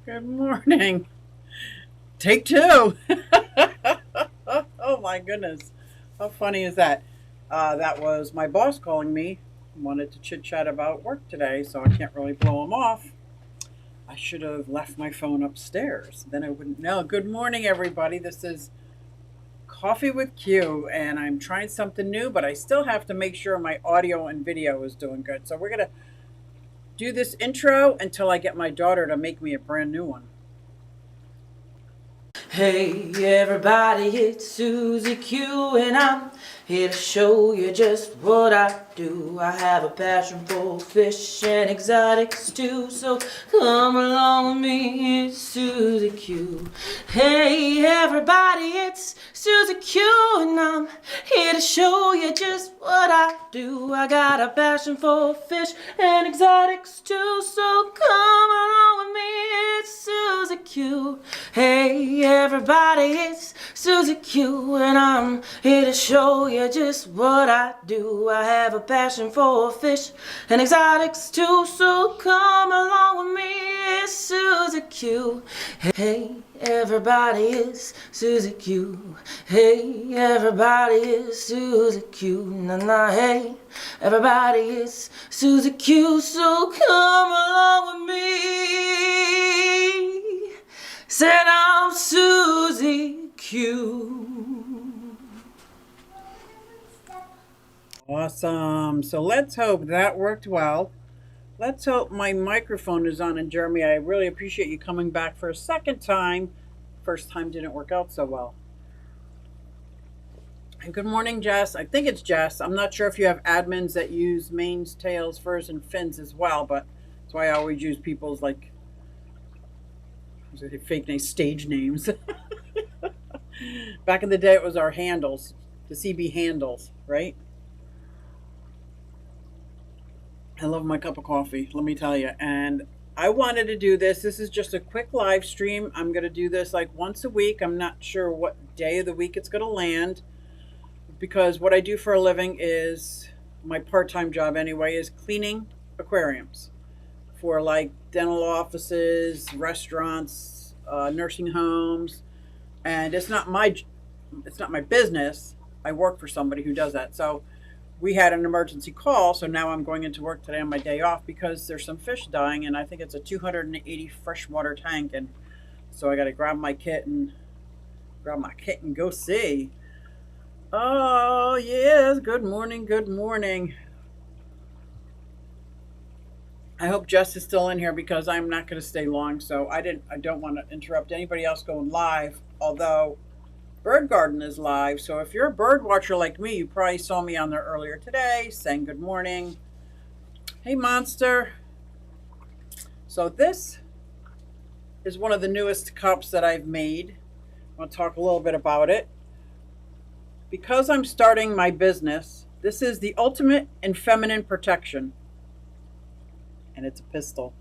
Good morning. Take two. Oh my goodness. How funny is that? That was my boss calling me. Wanted to chit chat about work today, so I can't really blow him off. I should have left my phone upstairs. Then I wouldn't know. Good morning, everybody. This is Coffee with Q, and I'm trying something new, but I still have to make sure my audio and video is doing good. So we're going to do this intro until I get my daughter to make me a brand new one. Hey everybody, it's Susie Q and I'm here to show you just what I do. I have a passion for fish and exotic stew, so come along with me, it's Susie Q. Hey everybody, it's Susie Q and I'm here to show you just what I do. I got a passion for fish and exotic stew, so come along with me, it's Susie Q. Hey everybody, it's Susie Q and I'm here to show you just what I do. I have a passion for fish and exotics too, so come along with me, it's Susie Q. Hey everybody, it's Susie Q. Hey everybody, it's Susie Q. Na na, hey everybody, it's Susie Q, so come along with me. Said I'm Susie Q. Awesome. So let's hope that worked well. Let's hope my microphone is on. And Jeremy, I really appreciate you coming back for a second time. First time didn't work out so well. And good morning, Jess. I think it's Jess. I'm not sure if you have admins that use mains, tails, furs, and fins as well, but that's why I always use people's like fake names, stage names. Back in the day, it was our handles, the CB handles, right? I love my cup of coffee, let me tell you. And I wanted to do this. This is just a quick live stream. I'm going to do this like once a week. I'm not sure what day of the week it's going to land because what I do for a living is my part time job anyway, is cleaning aquariums for like dental offices, restaurants, nursing homes. And it's not my business. I work for somebody who does that. So we had an emergency call, so now I'm going into work today on my day off because there's some fish dying, and I think it's a 280 freshwater tank, and so I got to grab my kit and go see. Oh yes, good morning, good morning. I hope Jess is still in here because I'm not going to stay long, so I don't want to interrupt anybody else going live. Although Bird Garden is live, so if you're a bird watcher like me, you probably saw me on there earlier today saying good morning. Hey, Monster. So this is one of the newest cups that I've made. I want to talk a little bit about it. Because I'm starting my business, this is the ultimate in feminine protection. And it's a pistol.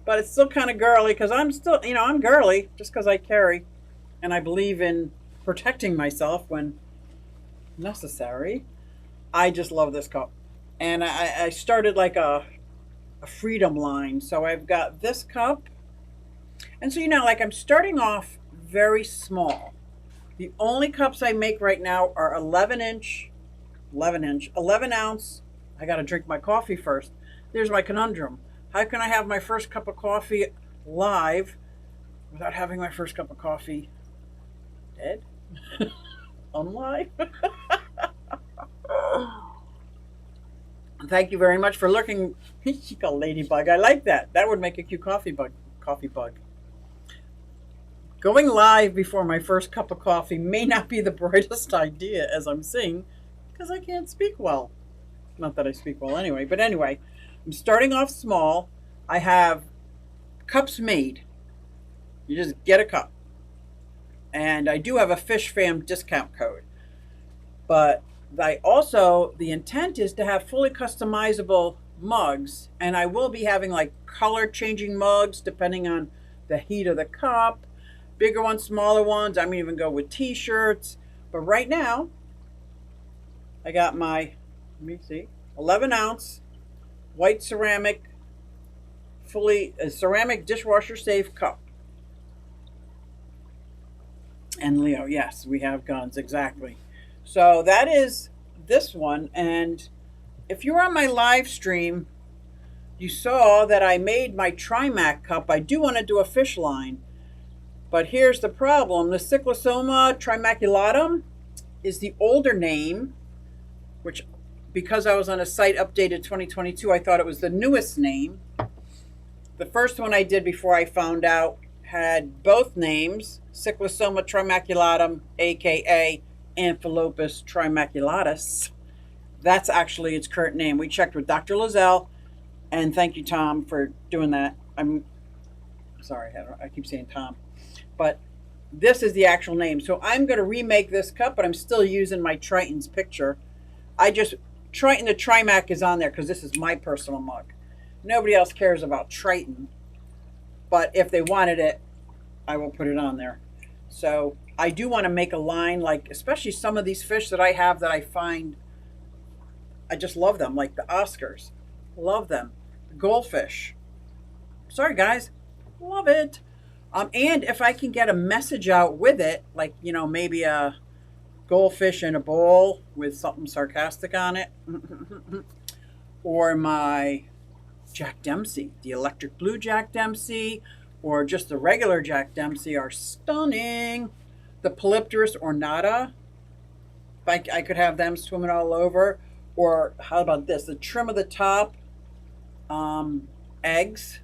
But it's still kind of girly because I'm girly just because I carry. And I believe in protecting myself when necessary. I just love this cup. And I started like a freedom line. So I've got this cup. And so, like I'm starting off very small. The only cups I make right now are 11 ounce. I got to drink my coffee first. There's my conundrum. How can I have my first cup of coffee live without having my first cup of coffee dead? Unlive? Thank you very much for looking. She called ladybug. I like that. That would make a cute coffee bug. Coffee bug. Going live before my first cup of coffee may not be the brightest idea, as I'm seeing, because I can't speak well. Not that I speak well anyway, but anyway, I'm starting off small. I have cups made. You just get a cup. And I do have a Fish Fam discount code. But the intent is to have fully customizable mugs. And I will be having like color changing mugs depending on the heat of the cup. Bigger ones, smaller ones. I may even go with t-shirts. But right now, I got my, let me see, 11 ounce white ceramic fully a ceramic dishwasher safe cup. And Leo, yes, we have guns, exactly. So that is this one. And if you were on my live stream, you saw that I made my Trimac cup. I do want to do a fish line. But here's the problem. The Cyclosoma trimaculatum is the older name, which because I was on a site updated 2022, I thought it was the newest name. The first one I did before I found out had both names, Cyclosoma trimaculatum, aka Amphilopas trimaculatus. That's actually its current name. We checked with Dr. Lozelle, and thank you, Tom, for doing that. I'm sorry, I keep saying Tom, but this is the actual name. So I'm going to remake this cup, but I'm still using my Triton's picture. Triton the Trimac is on there because this is my personal mug. Nobody else cares about Triton, but if they wanted it, I will put it on there. So I do want to make a line, like especially some of these fish that I have that I find, I just love them, like the Oscars. Love them. The goldfish. Sorry, guys. Love it. And if I can get a message out with it, like, you know, maybe a goldfish in a bowl with something sarcastic on it, or my Jack Dempsey, the electric blue Jack Dempsey, or just the regular Jack Dempsey are stunning. The Polypterus ornata, I could have them swimming all over. Or how about this? The trim of the top, eggs,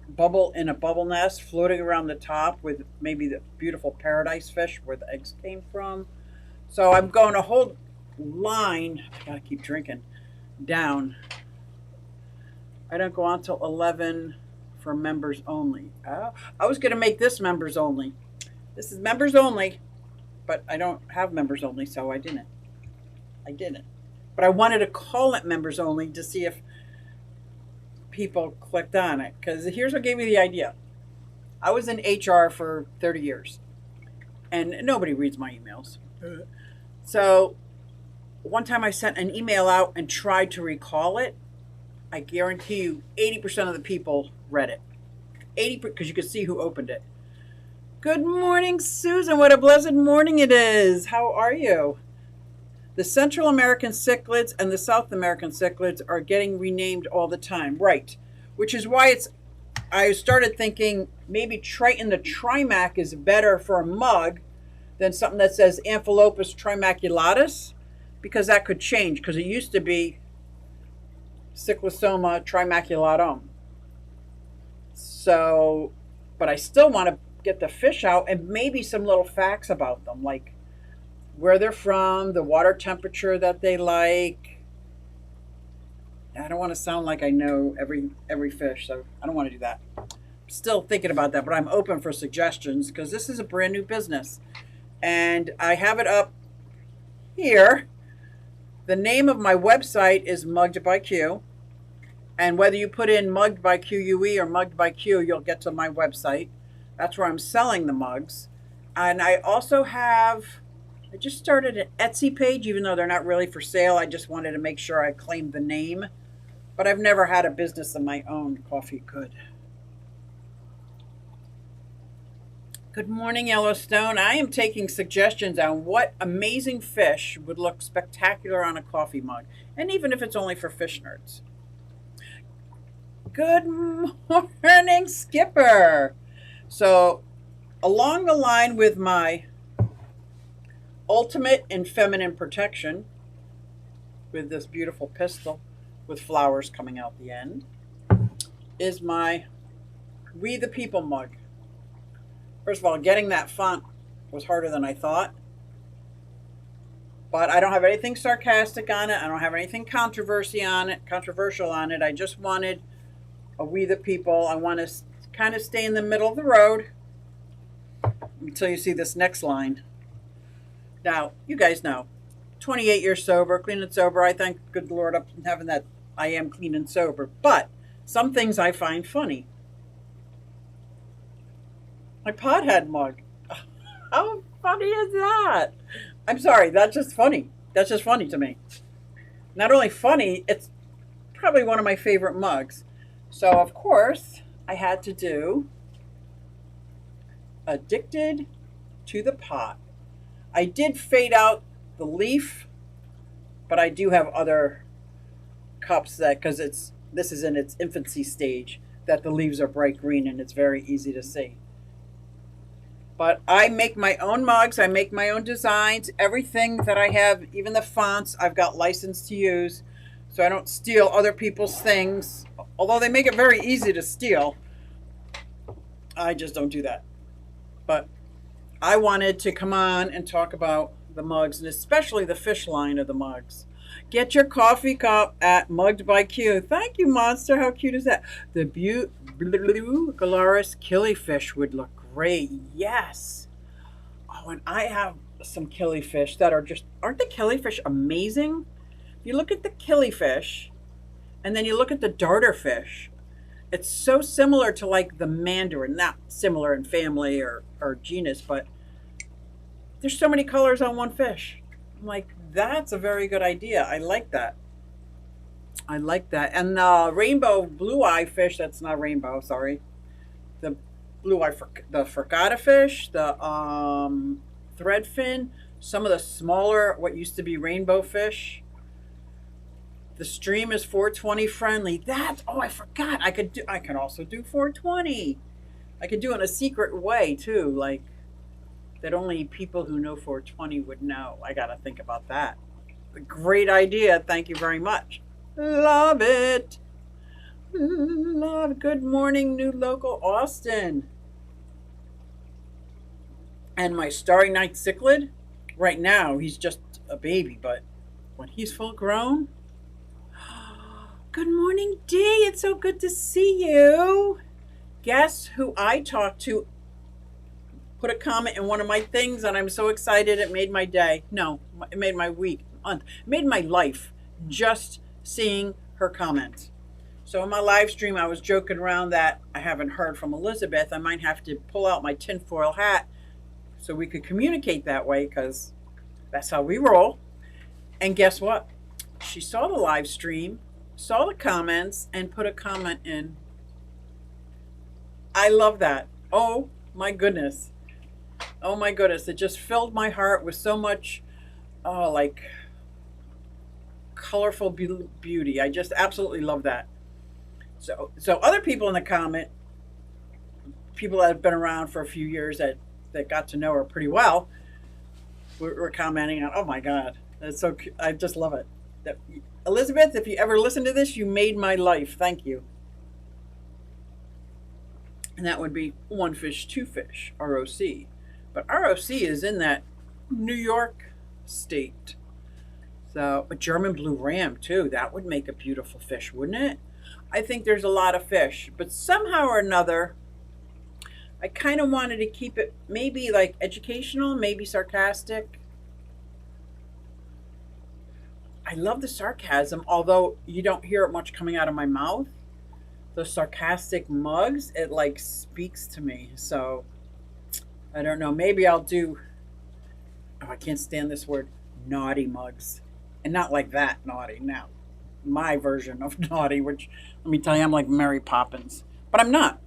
bubble in a bubble nest floating around the top with maybe the beautiful paradise fish where the eggs came from. So I'm going to hold line, I gotta keep drinking, down. I don't go on till 11 for members only. I was going to make this members only. This is members only, but I don't have members only, so I didn't. But I wanted to call it members only to see if people clicked on it. Because here's what gave me the idea. I was in HR for 30 years, and nobody reads my emails. So one time I sent an email out and tried to recall it. I guarantee you 80% of the people read it. 80%, because you could see who opened it. Good morning, Susan. What a blessed morning it is. How are you? The Central American cichlids and the South American cichlids are getting renamed all the time. Right. Which is why I started thinking maybe Triton the Trimac is better for a mug than something that says Amphilopas trimaculatus, because that could change, because it used to be Cyclosoma trimaculatum. So, but I still want to get the fish out and maybe some little facts about them, like where they're from, the water temperature that they like. I don't want to sound like I know every fish, so I don't want to do that. I'm still thinking about that, but I'm open for suggestions because this is a brand new business. And I have it up here. The name of my website is Mugged by Q. And whether you put in Mugged by QUE or Mugged by Q, you'll get to my website. That's where I'm selling the mugs. And I also I just started an Etsy page, even though they're not really for sale. I just wanted to make sure I claimed the name. But I've never had a business of my own. Coffee good. Good morning, Yellowstone. I am taking suggestions on what amazing fish would look spectacular on a coffee mug. And even if it's only for fish nerds. Good morning, Skipper. So, along the line with my ultimate in feminine protection, with this beautiful pistol with flowers coming out the end, is my We the People mug. First of all, getting that font was harder than I thought. But I don't have anything sarcastic on it. I don't have anything controversial on it. I just wanted a We the People. I want to kind of stay in the middle of the road until you see this next line. Now, you guys know, 28 years sober, clean and sober. I thank good Lord up in heaven that I am clean and sober. But some things I find funny. My Podhead mug. How funny is that? I'm sorry, that's just funny. That's just funny to me. Not only funny, it's probably one of my favorite mugs. So, of course, I had to do Addicted to the Pot. I did fade out the leaf, but I do have other cups that, because this is in its infancy stage, that the leaves are bright green and it's very easy to see. But I make my own mugs, I make my own designs, everything that I have, even the fonts, I've got license to use. So I don't steal other people's things. Although they make it very easy to steal, I just don't do that. But I wanted to come on and talk about the mugs, and especially the fish line of the mugs. Get your coffee cup at Mugged by Q. Thank you, Monster. How cute is that? The blue Galaris killifish would look great. Yes. Oh, and I have some killifish that are just, aren't the killifish amazing? You look at the killifish and then you look at the darterfish. It's so similar to like the mandarin, not similar in family or genus, but there's so many colors on one fish. I'm like, that's a very good idea. I like that. I like that. And the rainbow blue eye fish, that's not rainbow, sorry. The blue eye, the fricata fish, the threadfin, some of the smaller, what used to be rainbow fish. The stream is 420 friendly. That, oh, I forgot. I can also do 420. I could do it in a secret way too, like that only people who know 420 would know. I got to think about that. Great idea. Thank you very much. Love it. Love. Good morning, new local Austin. And my Starry Night cichlid, right now, he's just a baby, but when he's full grown, good morning, Dee. It's so good to see you. Guess who I talked to? Put a comment in one of my things, and I'm so excited. It made my day. No, it made my week, month, it made my life just seeing her comment. So in my live stream, I was joking around that I haven't heard from Elizabeth. I might have to pull out my tinfoil hat so we could communicate that way, because that's how we roll. And guess what? She saw the live stream, saw the comments, and put a comment in. I love that. Oh my goodness. Oh my goodness. It just filled my heart with so much, like colorful beauty. I just absolutely love that. So other people in the comment, people that have been around for a few years that got to know her pretty well, were commenting on, oh my God, that's so cute. I just love it. Elizabeth, if you ever listen to this, you made my life. Thank you. And that would be One Fish, Two Fish, ROC. But ROC is in that New York state. So a German blue ram too. That would make a beautiful fish, wouldn't it? I think there's a lot of fish, but somehow or another, I kind of wanted to keep it maybe like educational, maybe sarcastic. I love the sarcasm, although you don't hear it much coming out of my mouth. The sarcastic mugs, it like speaks to me. So I don't know. Maybe I'll do, oh, I can't stand this word, naughty mugs. And not like that naughty. Now, my version of naughty, which, let me tell you, I'm like Mary Poppins. But I'm not.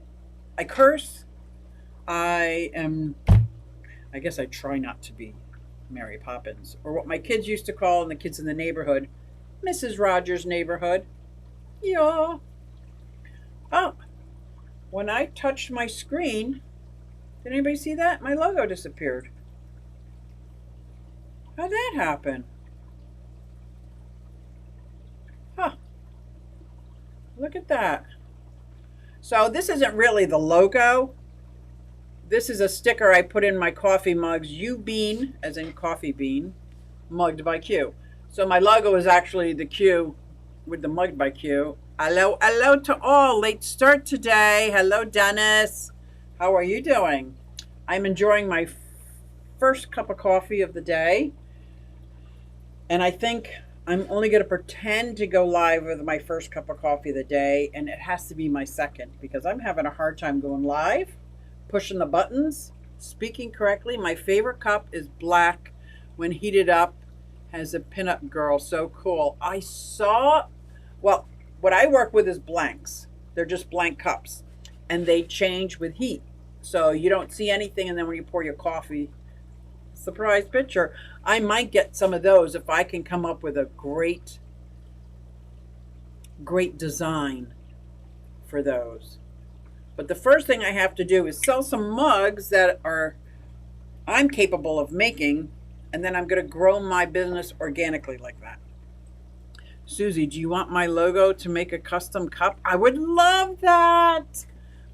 I curse. I guess I try not to be Mary Poppins. Or what my kids used to call, and the kids in the neighborhood, Mrs. Rogers' neighborhood. Yeah. Oh, when I touched my screen, did anybody see that? My logo disappeared. How'd that happen? Huh. Look at that. So this isn't really the logo. This is a sticker I put in my coffee mugs. U-Bean, as in coffee bean, Mugged by Q. So my logo is actually the Q with the Mugged by Q. Hello, hello to all. Late start today. Hello, Dennis. How are you doing? I'm enjoying my first cup of coffee of the day. And I think I'm only going to pretend to go live with my first cup of coffee of the day. And it has to be my second, because I'm having a hard time going live, pushing the buttons, speaking correctly. My favorite cup is black. When heated up, has a pinup girl. So cool. I saw, well, what I work with is blanks. They're just blank cups. and they change with heat. So you don't see anything, and then when you pour your coffee, surprise picture. I might get some of those if I can come up with a great design for those. But the first thing I have to do is sell some mugs that are I'm capable of making, and then I'm going to grow my business organically like that. Susie, do you want my logo to make a custom cup? I would love that.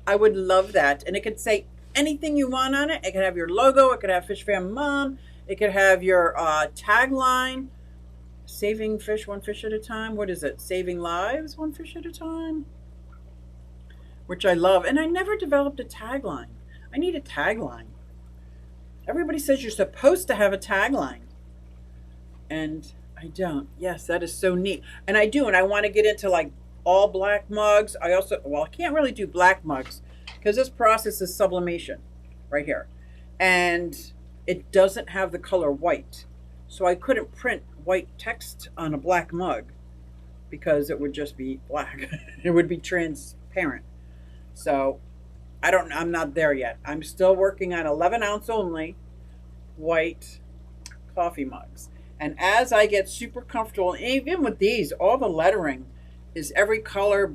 I would love that. And it could say anything you want on it. It could have your logo. It could have Fish Fam Mom. It could have your tagline, saving fish one fish at a time. What is it? Saving lives one fish at a time, which I love. And I never developed a tagline. I need a tagline. Everybody says you're supposed to have a tagline, and I don't. Yes, that is so neat. And I do, and I want to get into like all black mugs. I can't really do black mugs because this process is sublimation right here. And it doesn't have the color white. So I couldn't print white text on a black mug because it would just be black. It would be transparent. So I'm not there yet. I'm still working on 11 ounce only white coffee mugs. And as I get super comfortable, even with these, all the lettering is every color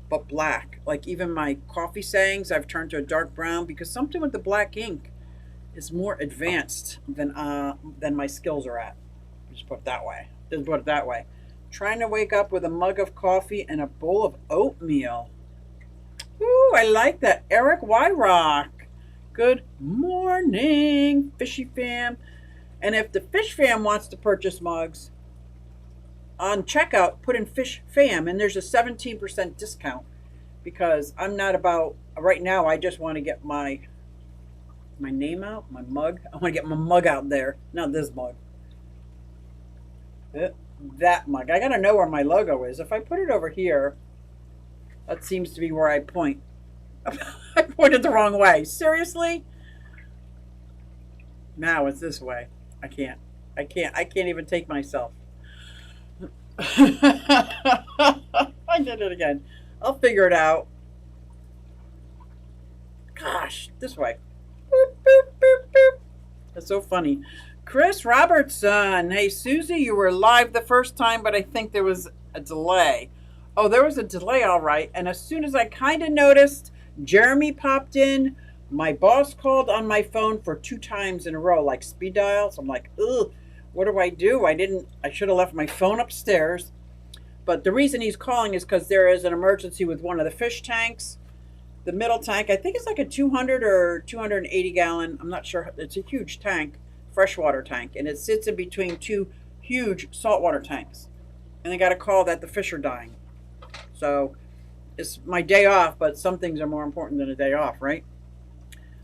but black. Like even my coffee sayings, I've turned to a dark brown because something with the black ink is more advanced than my skills are at. Just put it that way. Trying to wake up with a mug of coffee and a bowl of oatmeal. Ooh, I like that. Eric Wyrock. Good morning, Fishy Fam. And if the Fish Fam wants to purchase mugs, on checkout, put in Fish Fam, and there's a 17% discount because I'm not about, right now, I just want to get my name out, my mug. I want to get my mug out there, not this mug. That mug. I got to know where my logo is. If I put it over here, that seems to be where I point. I pointed the wrong way. Seriously? Now it's this way. I can't even take myself. I did it again. I'll figure it out. Gosh, this way. Boop, boop, boop, boop. That's so funny. Chris Robertson. Hey, Susie, you were live the first time, but I think there was a delay. Oh, there was a delay, all right. And as soon as I kind of noticed, Jeremy popped in. My boss called on my phone for 2 times in a row, like speed dial. So I'm like, ugh, what do? I should have left my phone upstairs. But the reason he's calling is because there is an emergency with one of the fish tanks. The middle tank, I think it's like a 200 or 280 gallon. I'm not sure. It's a huge tank, freshwater tank. And it sits in between 2 huge saltwater tanks. And they got a call that the fish are dying. So it's my day off, but some things are more important than a day off, right?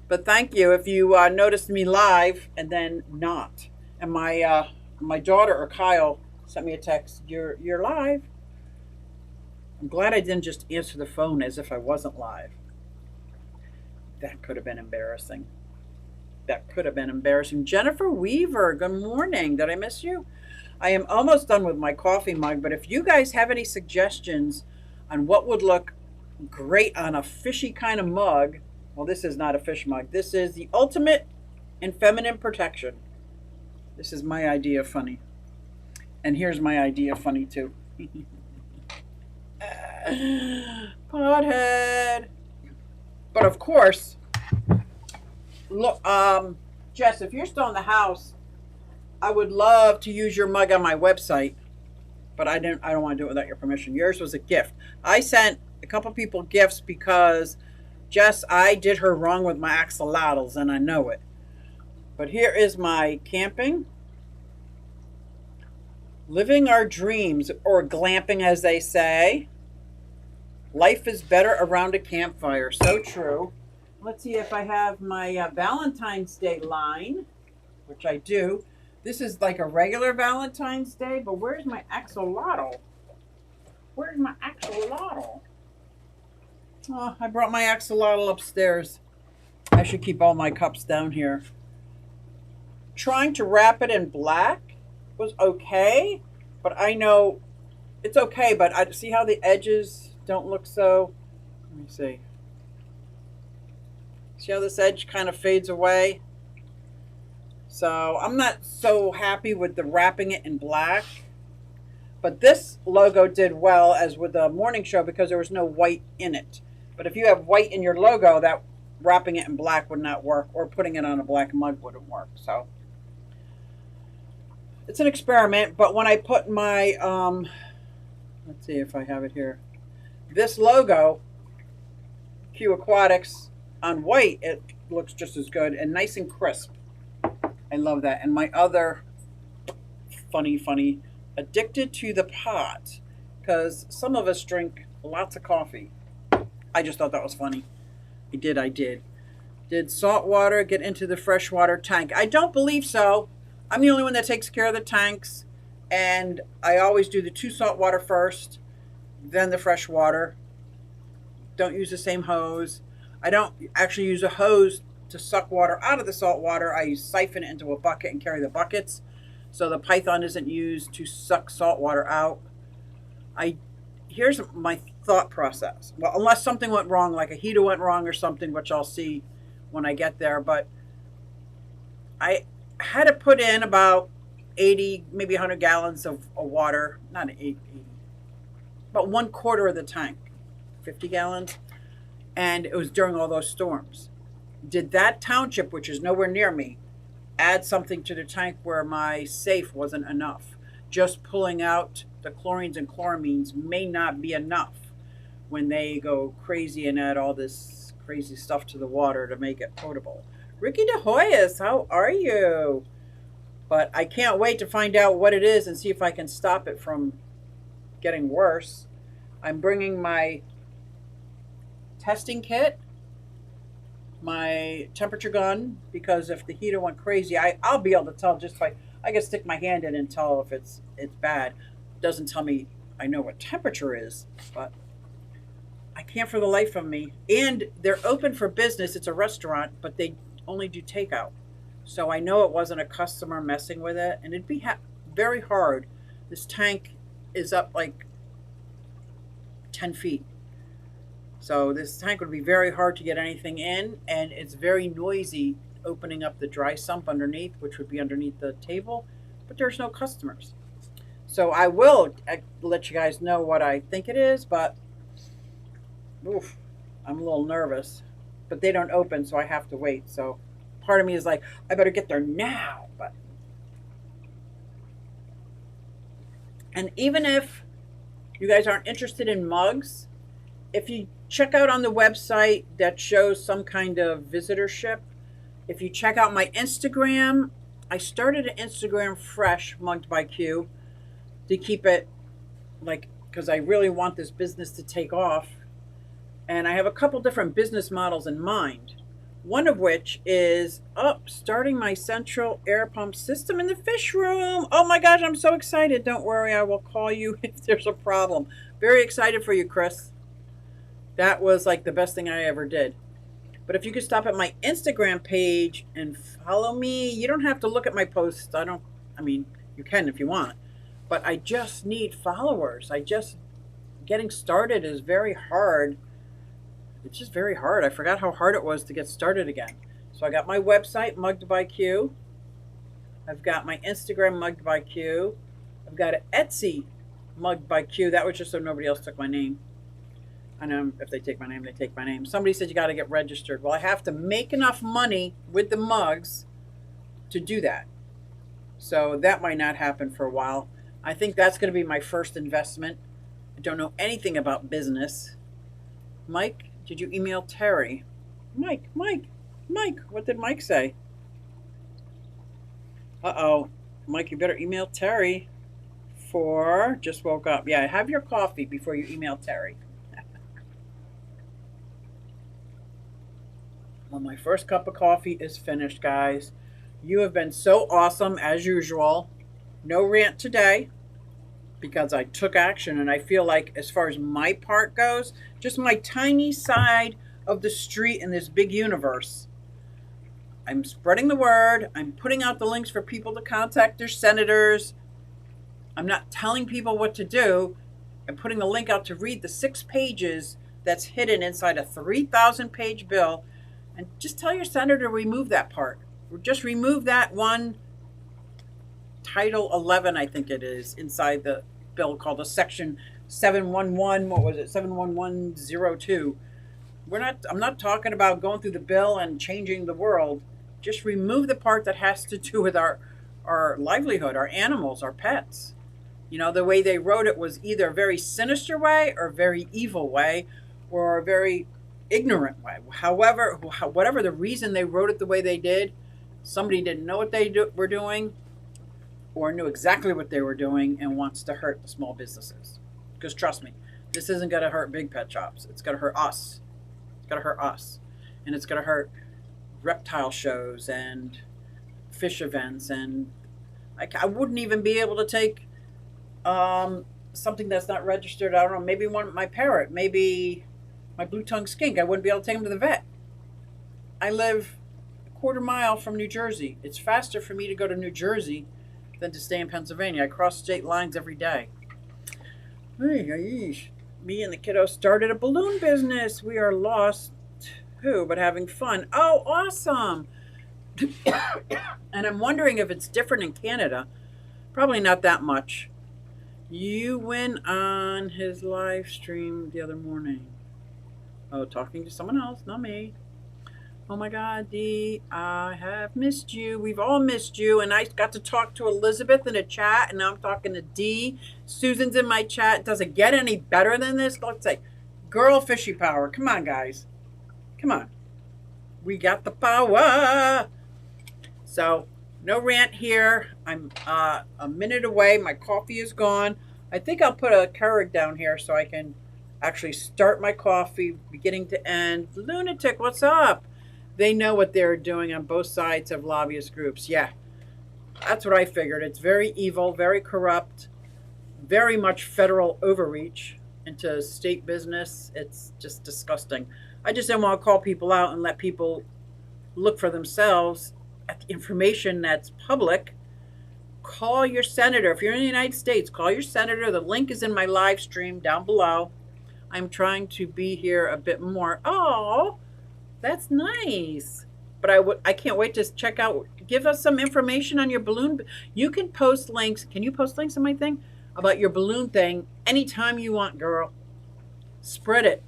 But thank you if you noticed me live and then not. And my daughter or Kyle sent me a text. You're live. I'm glad I didn't just answer the phone as if I wasn't live. That could have been embarrassing. Jennifer Weaver, good morning. Did I miss you? I am almost done with my coffee mug, but if you guys have any suggestions on what would look great on a fishy kind of mug, well, this is not a fish mug. This is the ultimate in feminine protection. This is my idea of funny. And here's my idea of funny, too. Pothead. But of course, look, Jess, if you're still in the house, I would love to use your mug on my website. But I don't want to do it without your permission. Yours was a gift. I sent a couple people gifts because Jess, I did her wrong with my axolotls, and I know it. But here is my camping. Living our dreams, or glamping as they say. Life is better around a campfire. So true. Let's see if I have my Valentine's Day line, which I do. This is like a regular Valentine's Day, but where's my axolotl? Oh, I brought my axolotl upstairs. I should keep all my cups down here. Trying to wrap it in black was okay, but I know it's okay, but I see how the edges don't look so. Let me see. See how this edge kind of fades away? So I'm not so happy with the wrapping it in black. But this logo did well as with the morning show because there was no white in it. But if you have white in your logo, that wrapping it in black would not work, or putting it on a black mug wouldn't work. So it's an experiment. But when I put my, let's see if I have it here, this logo, Q Aquatics, on white, it looks just as good and nice and crisp. I love that. And my other funny, Addicted to the Pot, because some of us drink lots of coffee. I just thought that was funny. I did. Did salt water get into the freshwater tank? I don't believe so. I'm the only one that takes care of the tanks, and I always do the 2 salt water first, then the fresh water. Don't use the same hose. I don't actually use a hose to suck water out of the salt water. I siphon it into a bucket and carry the buckets. So the Python isn't used to suck salt water out. Here's my thought process. Well, unless something went wrong, like a heater went wrong or something, which I'll see when I get there. But I had to put in about 80, maybe 100 gallons of water. Not 80, but 1/4 of the tank, 50 gallons. And it was during all those storms. Did that township, which is nowhere near me, add something to the tank where my safe wasn't enough? Just pulling out the chlorines and chloramines may not be enough when they go crazy and add all this crazy stuff to the water to make it potable. Ricky De Hoyos, how are you? But I can't wait to find out what it is and see if I can stop it from getting worse. I'm bringing my testing kit, my temperature gun, because if the heater went crazy, I'll be able to tell just by, I can stick my hand in and tell if it's bad. It doesn't tell me I know what temperature is, but I can't for the life of me. And they're open for business. It's a restaurant, but they only do takeout. So I know it wasn't a customer messing with it, and it'd be very hard. This tank is up like 10 feet. So this tank would be very hard to get anything in, and it's very noisy opening up the dry sump underneath, which would be underneath the table, but there's no customers. So I will let you guys know what I think it is, but oof, I'm a little nervous. But they don't open, so I have to wait. So part of me is like, I better get there now. And even if you guys aren't interested in mugs, if you check out on the website that shows some kind of visitorship, if you check out my Instagram, I started an Instagram fresh, Mugged by Q, to keep it like, because I really want this business to take off. And I have a couple different business models in mind. One of which is starting my central air pump system in the fish room. Oh my gosh, I'm so excited. Don't worry, I will call you if there's a problem. Very excited for you, Chris. That was like the best thing I ever did. But if you could stop at my Instagram page and follow me, you don't have to look at my posts. You can if you want. But I just need followers. Getting started is very hard. It's just very hard. I forgot how hard it was to get started again. So I got my website, Mugged by Q. I've got my Instagram, Mugged by Q. I've got an Etsy, Mugged by Q. That was just so nobody else took my name. I know if they take my name, they take my name. Somebody said you got to get registered. Well, I have to make enough money with the mugs to do that. So that might not happen for a while. I think that's going to be my first investment. I don't know anything about business. Mike, did you email Terry? Mike, what did Mike say? Uh-oh. Mike, you better email Terry for just woke up. Yeah, have your coffee before you email Terry. Well, my first cup of coffee is finished, guys. You have been so awesome, as usual. No rant today, because I took action, and I feel like as far as my part goes, just my tiny side of the street in this big universe, I'm spreading the word. I'm putting out the links for people to contact their senators. I'm not telling people what to do. I'm putting the link out to read the 6 pages that's hidden inside a 3,000-page bill And just tell your senator to remove that part. Just remove that one, Title 11, I think it is, inside the bill called a Section 711, what was it, 71102. I'm not talking about going through the bill and changing the world. Just remove the part that has to do with our livelihood, our animals, our pets. You know, the way they wrote it was either a very sinister way or a very evil way or a very ignorant way. However, whatever the reason they wrote it the way they did, somebody didn't know what they were doing or knew exactly what they were doing and wants to hurt the small businesses. Because trust me, this isn't going to hurt big pet shops. It's going to hurt us. It's going to hurt us. And it's going to hurt reptile shows and fish events. And I wouldn't even be able to take something that's not registered. I don't know, maybe my parrot, maybe my blue-tongued skink. I wouldn't be able to take him to the vet. I live a quarter mile from New Jersey. It's faster for me to go to New Jersey than to stay in Pennsylvania. I cross state lines every day. Me and the kiddo started a balloon business. We are lost too, but having fun. Oh, awesome. And I'm wondering if it's different in Canada. Probably not that much. You went on his live stream the other morning. Oh, talking to someone else, not me. Oh my God, Dee, I have missed you. We've all missed you. And I got to talk to Elizabeth in a chat, and now I'm talking to Dee. Susan's in my chat. Does it get any better than this? Let's say, girl fishy power. Come on, guys. Come on. We got the power. So, no rant here. I'm a minute away. My coffee is gone. I think I'll put a Keurig down here so I can actually start my coffee beginning to end. Lunatic, what's up? They know what they're doing on both sides of lobbyist groups. Yeah, that's what I figured. It's very evil, very corrupt, very much federal overreach into state business. It's just disgusting. I just didn't want to call people out and let people look for themselves at the information that's public. Call your senator. If you're in the United States, call your senator. The link is in my live stream down below. I'm trying to be here a bit more. Oh, that's nice. But I can't wait to check out. Give us some information on your balloon. You can post links. Can you post links on my thing about your balloon thing anytime you want, girl? Spread it.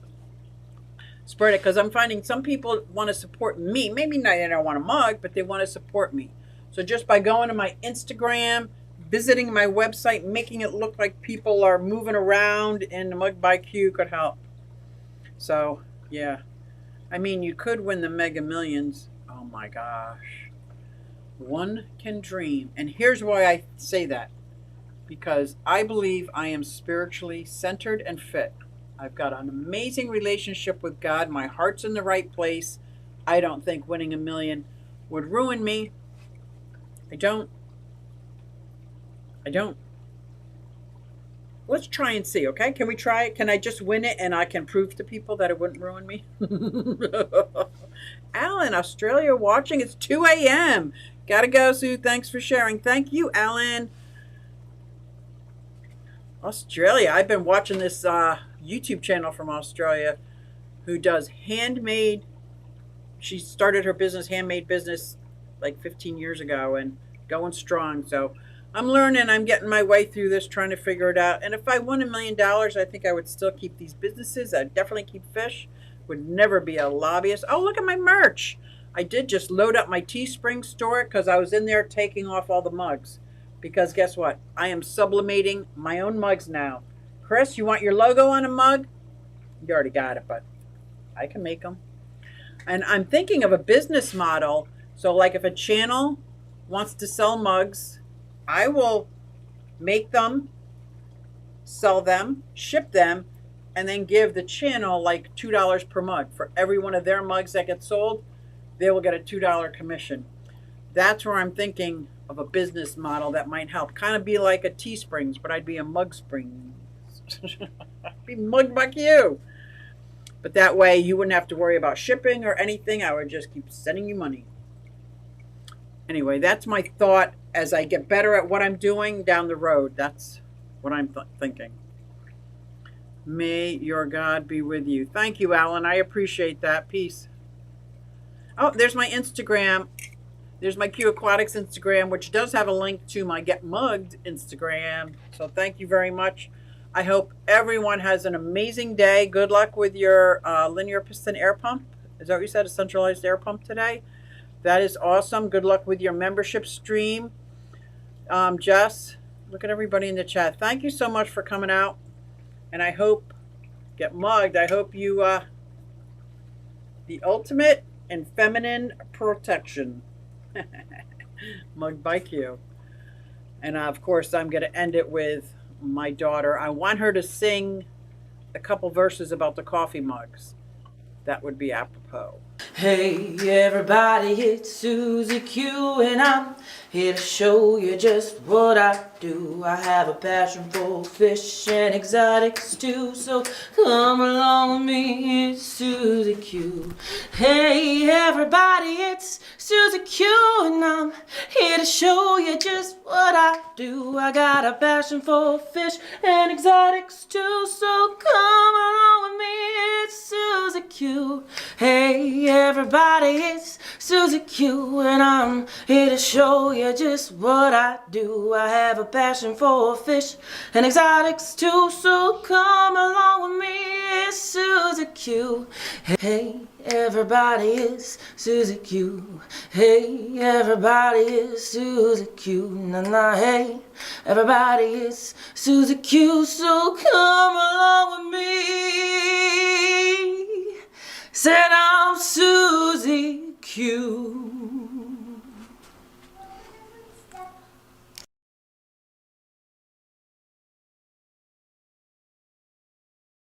Spread it, because I'm finding some people want to support me. Maybe not, they don't want a mug, but they want to support me. So just by going to my Instagram, visiting my website, making it look like people are moving around in the Mug by Q could help. So, yeah. I mean, you could win the Mega Millions. Oh my gosh. One can dream. And here's why I say that. Because I believe I am spiritually centered and fit. I've got an amazing relationship with God. My heart's in the right place. I don't think winning $1 million would ruin me. I don't. Let's try and see, okay? Can we try it? Can I just win it and I can prove to people that it wouldn't ruin me? Alan, Australia watching. It's 2 a.m. Gotta go, Sue. Thanks for sharing. Thank you, Alan. Australia. I've been watching this YouTube channel from Australia who does handmade. She started her business, handmade business, like 15 years ago and going strong. So I'm learning. I'm getting my way through this, trying to figure it out. And if I won $1 million, I think I would still keep these businesses. I'd definitely keep fish. Would never be a lobbyist. Oh, look at my merch. I did just load up my Teespring store because I was in there taking off all the mugs. Because guess what? I am sublimating my own mugs now. Chris, you want your logo on a mug? You already got it, but I can make them. And I'm thinking of a business model. So like if a channel wants to sell mugs, I will make them, sell them, ship them, and then give the channel like $2 per mug. For every one of their mugs that gets sold, they will get a $2 commission. That's where I'm thinking of a business model that might help. Kind of be like a Teesprings, but I'd be a Mug Springs. I'd be mugged by you. But that way you wouldn't have to worry about shipping or anything. I would just keep sending you money. Anyway, that's my thought as I get better at what I'm doing down the road. That's what I'm thinking. May your God be with you. Thank you, Alan. I appreciate that. Peace. Oh, there's my Instagram. There's my Q Aquatics Instagram, which does have a link to my Get Mugged Instagram. So thank you very much. I hope everyone has an amazing day. Good luck with your linear piston air pump. Is that what you said? A centralized air pump today? That is awesome. Good luck with your membership stream. Jess, look at everybody in the chat. Thank you so much for coming out. And I hope, Get Mugged, I hope you, the ultimate in feminine protection. Mugged by Q. And of course, I'm going to end it with my daughter. I want her to sing a couple verses about the coffee mugs. That would be apropos. Hey everybody, it's Susie Q and I'm here to show you just what I do. I have a passion for fish and exotics too, so come along with me, it's Susie Q. Hey everybody, it's Susie Q and I'm here to show you just what I do. I got a passion for fish and exotics too, so come along with me, it's Susie Q. Hey everybody, it's Susie Q and I'm here to show you just what I do. I have a passion for fish and exotics too, so come along with me, it's Susie Q. Hey everybody, it's Susie Q. Hey everybody, it's Susie Q. Nah, hey everybody, it's Susie Q, so come along with me. Said